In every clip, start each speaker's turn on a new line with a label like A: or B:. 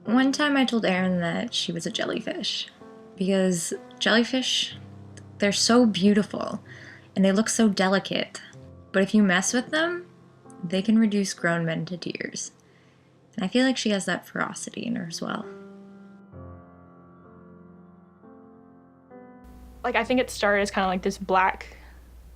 A: One time I told Erin that she was a jellyfish because jellyfish, they're so beautiful and they look so delicate, but if you mess with them, they can reduce grown men to tears. And I feel like she has that ferocity in her as well.
B: Like, I think it started as kind of like this black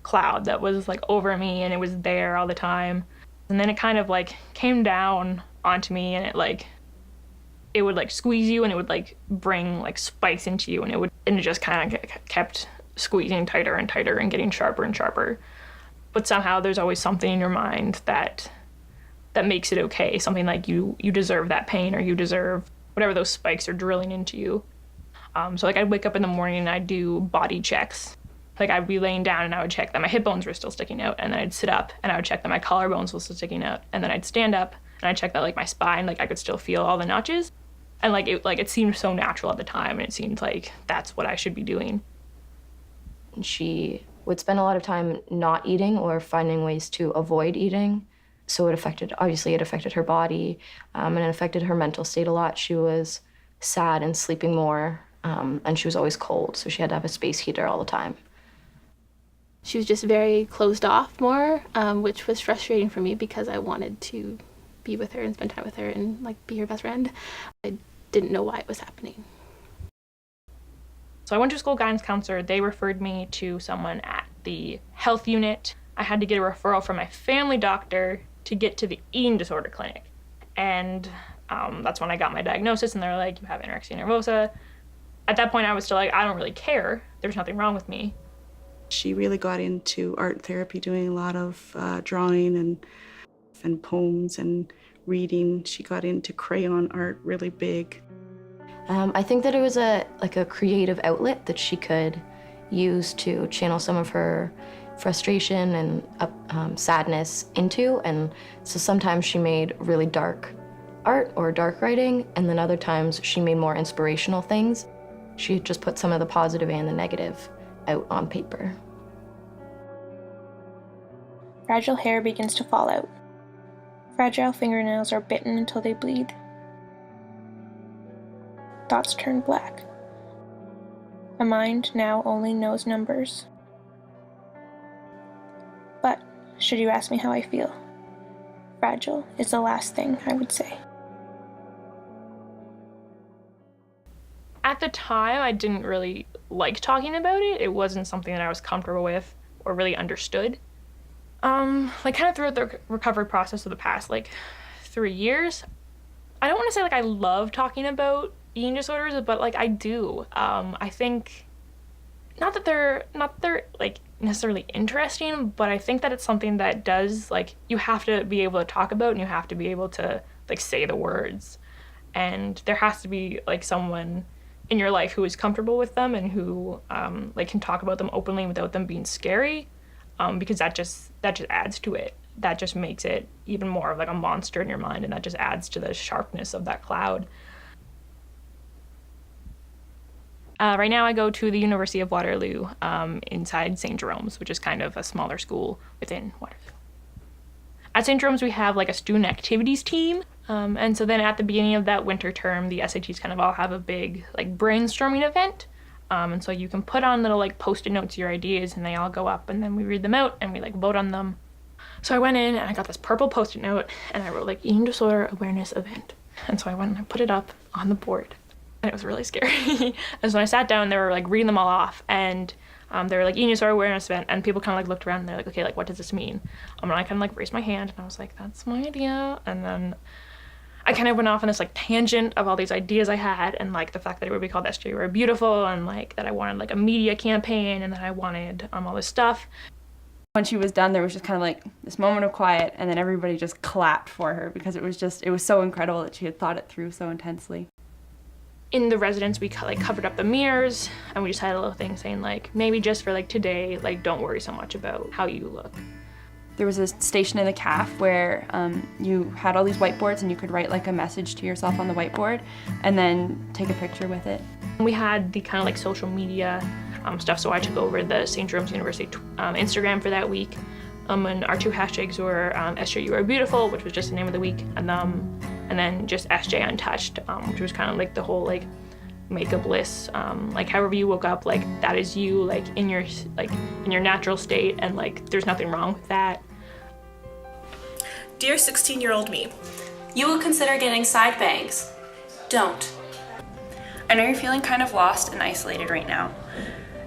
B: cloud that was like over me, and it was there all the time. And then it kind of like came down onto me, and it would like squeeze you, and it would like bring like spikes into you, and it just kind of kept squeezing tighter and tighter and getting sharper and sharper. But somehow there's always something in your mind that makes it okay, something like you deserve that pain, or you deserve whatever those spikes are drilling into you. So like I'd wake up in the morning and I'd do body checks. Like I'd be laying down and I would check that my hip bones were still sticking out, and then I'd sit up and I would check that my collarbones were still sticking out, and then I'd stand up and I'd check that like my spine, like I could still feel all the notches. And it seemed so natural at the time, and it seemed like that's what I should be doing.
C: She would spend a lot of time not eating or finding ways to avoid eating. So it affected her body, and it affected her mental state a lot. She was sad and sleeping more, and she was always cold, so she had to have a space heater all the time.
D: She was just very closed off more, which was frustrating for me because I wanted to be with her and spend time with her and like be her best friend. I didn't know why it was happening.
B: So I went to a school guidance counselor. They referred me to someone at the health unit. I had to get a referral from my family doctor to get to the eating disorder clinic. And that's when I got my diagnosis, and they were like, you have anorexia nervosa. At that point, I was still like, I don't really care. There's nothing wrong with me.
E: She really got into art therapy, doing a lot of drawing and poems and reading. She got into crayon art really big.
C: I think that it was a creative outlet that she could use to channel some of her frustration and sadness into. And so sometimes she made really dark art or dark writing, and then other times she made more inspirational things. She just put some of the positive and the negative out on paper.
F: Fragile hair begins to fall out. Fragile fingernails are bitten until they bleed. Thoughts turn black. A mind now only knows numbers. But, should you ask me how I feel, fragile is the last thing I would say.
B: At the time, I didn't really like talking about it. It wasn't something that I was comfortable with or really understood. Like kind of throughout the recovery process of the past, 3 years, I don't want to say I love talking about eating disorders, but I do. I think not that they're necessarily interesting, but I think that it's something that does you have to be able to talk about, and you have to be able to say the words, and there has to be someone in your life who is comfortable with them and who can talk about them openly without them being scary, because that just adds to it. That just makes it even more of a monster in your mind, and that just adds to the sharpness of that cloud. Right now I go to the University of Waterloo inside St. Jerome's, which is kind of a smaller school within Waterloo. At St. Jerome's we have a student activities team, and so then at the beginning of that winter term, the SATs kind of all have a big brainstorming event, and so you can put on little post-it notes your ideas, and they all go up, and then we read them out and we vote on them. So I went in and I got this purple post-it note and I wrote eating disorder awareness event, and so I went and I put it up on the board. And it was really scary. And so when I sat down, they were reading them all off, and they were eating disorder awareness event, and people kind of looked around and they're okay, what does this mean? And I kind of raised my hand and I was like, that's my idea. And then I kind of went off on this tangent of all these ideas I had, and the fact that it would be called SJ We're Beautiful, and that I wanted a media campaign, and that I wanted all this stuff.
G: When she was done, there was just kind of this moment of quiet, and then everybody just clapped for her because it was so incredible that she had thought it through so intensely.
B: In the residence, we covered up the mirrors, and we just had a little thing saying maybe just for today, don't worry so much about how you look.
G: There was a station in the CAF where you had all these whiteboards, and you could write a message to yourself on the whiteboard and then take a picture with it.
B: We had the kind of social media stuff, so I took over the St. Jerome's University Instagram for that week, and our two hashtags were SJ You Are Beautiful, which was just the name of the week, and and then just SJ Untouched, which was kind of like the whole like makeup bliss, like however you woke up, like that is you, like in your natural state, and like there's nothing wrong with that.
H: Dear 16-year-old me, you will consider getting side bangs. Don't.
I: I know you're feeling kind of lost and isolated right now,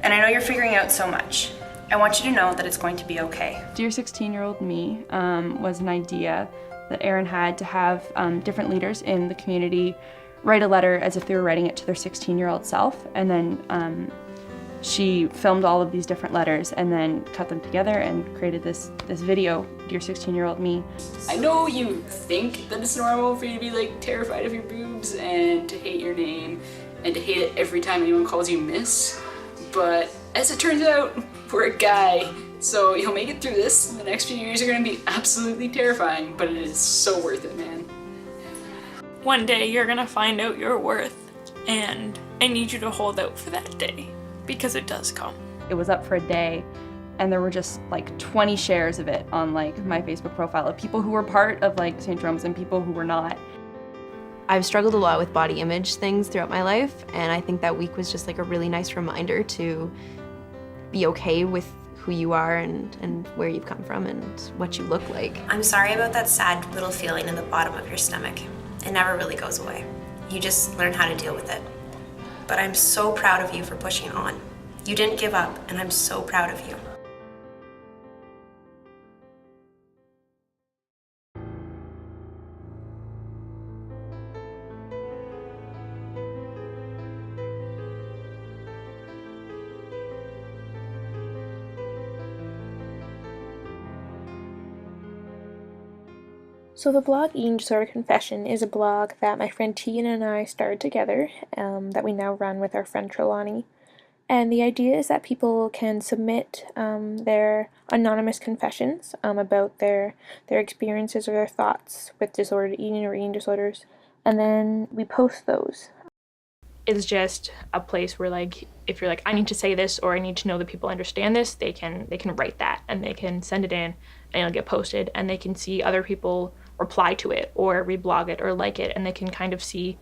I: and I know you're figuring out so much. I want you to know that it's going to be okay.
G: Dear 16-year-old me was an idea that Erin had to have different leaders in the community write a letter as if they were writing it to their 16-year-old self, and then she filmed all of these different letters and then cut them together and created this video, Dear 16-year-old me.
J: I know you think that it's normal for you to be like terrified of your boobs and to hate your name and to hate it every time anyone calls you miss, but as it turns out, we're a guy, so you'll make it through this. The next few years are gonna be absolutely terrifying, but it is so worth it, man.
K: One day you're gonna find out your worth, and I need you to hold out for that day, because it does come.
G: It was up for a day, and there were just like 20 shares of it on like my Facebook profile of people who were part of like St. Jerome's and people who were not.
C: I've struggled a lot with body image things throughout my life, and I think that week was just like a really nice reminder to be okay with who you are and where you've come from and what you look like.
H: I'm sorry about that sad little feeling in the bottom of your stomach. It never really goes away. You just learn how to deal with it. But I'm so proud of you for pushing on. You didn't give up, and I'm so proud of you.
F: So the blog Eating Disorder Confession is a blog that my friend Tegan and I started together, that we now run with our friend Trelawney. And the idea is that people can submit their anonymous confessions about their experiences or their thoughts with disordered eating or eating disorders, and then we post those.
B: It's just a place where, like, if you're like, I need to say this or I need to know that people understand this, they can write that and they can send it in and it'll get posted, and they can see other people reply to it or reblog it or like it, and they can kind of see,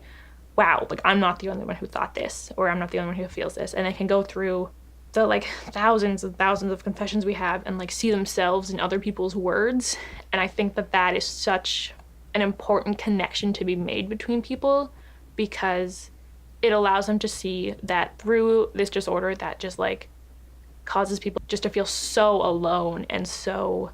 B: wow, like I'm not the only one who thought this, or I'm not the only one who feels this, and they can go through the like thousands and thousands of confessions we have and like see themselves in other people's words. And I think that that is such an important connection to be made between people, because it allows them to see that through this disorder that just like causes people just to feel so alone and so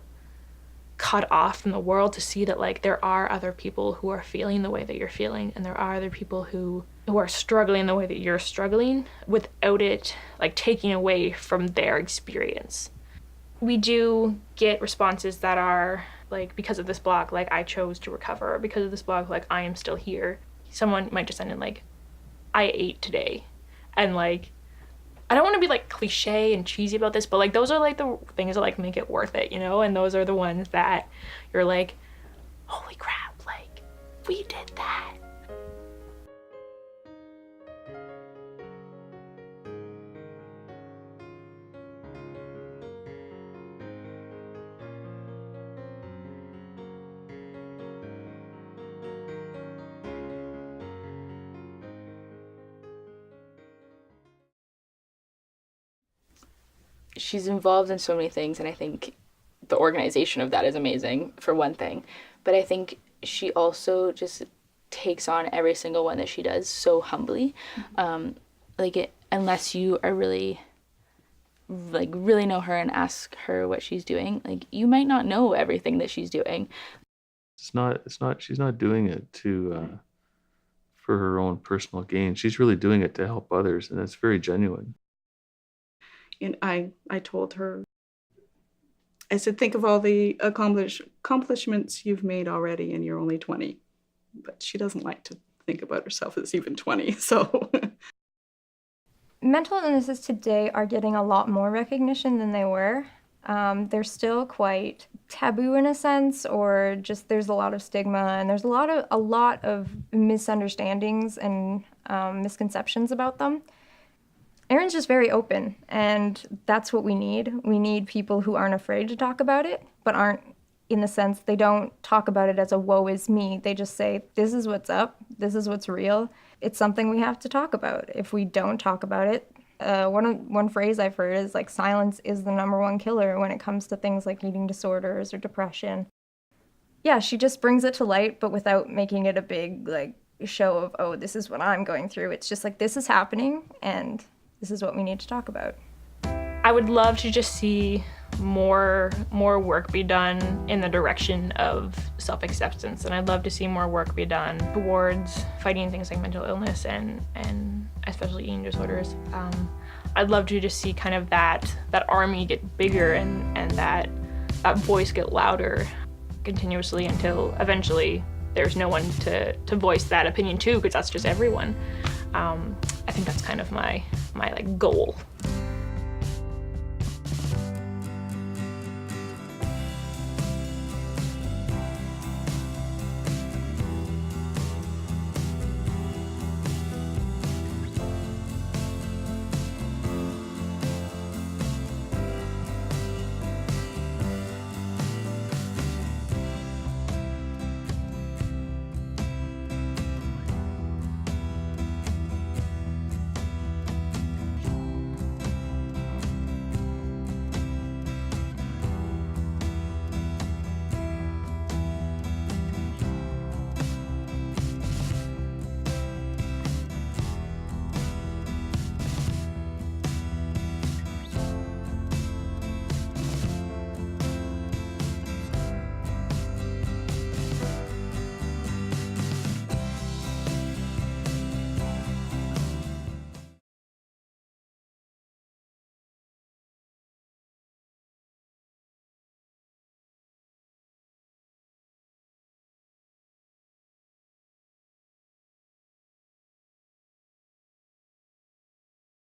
B: cut off from the world, to see that like there are other people who are feeling the way that you're feeling, and there are other people who are struggling the way that you're struggling, without it like taking away from their experience. We do get responses that are like, because of this blog, like I chose to recover, or because of this blog, like I am still here. Someone might just send in like, I ate today, and like I don't want to be like cliche and cheesy about this, but like those are like the things that like make it worth it, you know? And those are the ones that you're like, holy crap, like we did that.
L: She's involved in so many things, and I think the organization of that is amazing, for one thing. But I think she also just takes on every single one that she does so humbly. Unless you are really know her and ask her what she's doing, like you might not know everything that she's doing.
M: She's not doing it for her own personal gain. She's really doing it to help others, and it's very genuine.
E: And I told her, I said, think of all the accomplishments you've made already, and you're only 20. But she doesn't like to think about herself as even 20, so.
N: Mental illnesses today are getting a lot more recognition than they were. They're still quite taboo in a sense, or just there's a lot of stigma, and there's a lot of misunderstandings and misconceptions about them. Erin's just very open, and that's what we need. We need people who aren't afraid to talk about it, but aren't in the sense they don't talk about it as a woe is me. They just say, this is what's up, this is what's real. It's something we have to talk about. If we don't talk about it, one phrase I've heard is like, silence is the #1 killer when it comes to things like eating disorders or depression. Yeah, she just brings it to light, but without making it a big like show of, oh, this is what I'm going through. It's just like, this is happening and this is what we need to talk about.
B: I would love to just see more work be done in the direction of self-acceptance, and I'd love to see more work be done towards fighting things like mental illness and especially eating disorders. I'd love to just see kind of that army get bigger and that voice get louder continuously until eventually there's no one to voice that opinion to, because that's just everyone. I think that's kind of my like goal.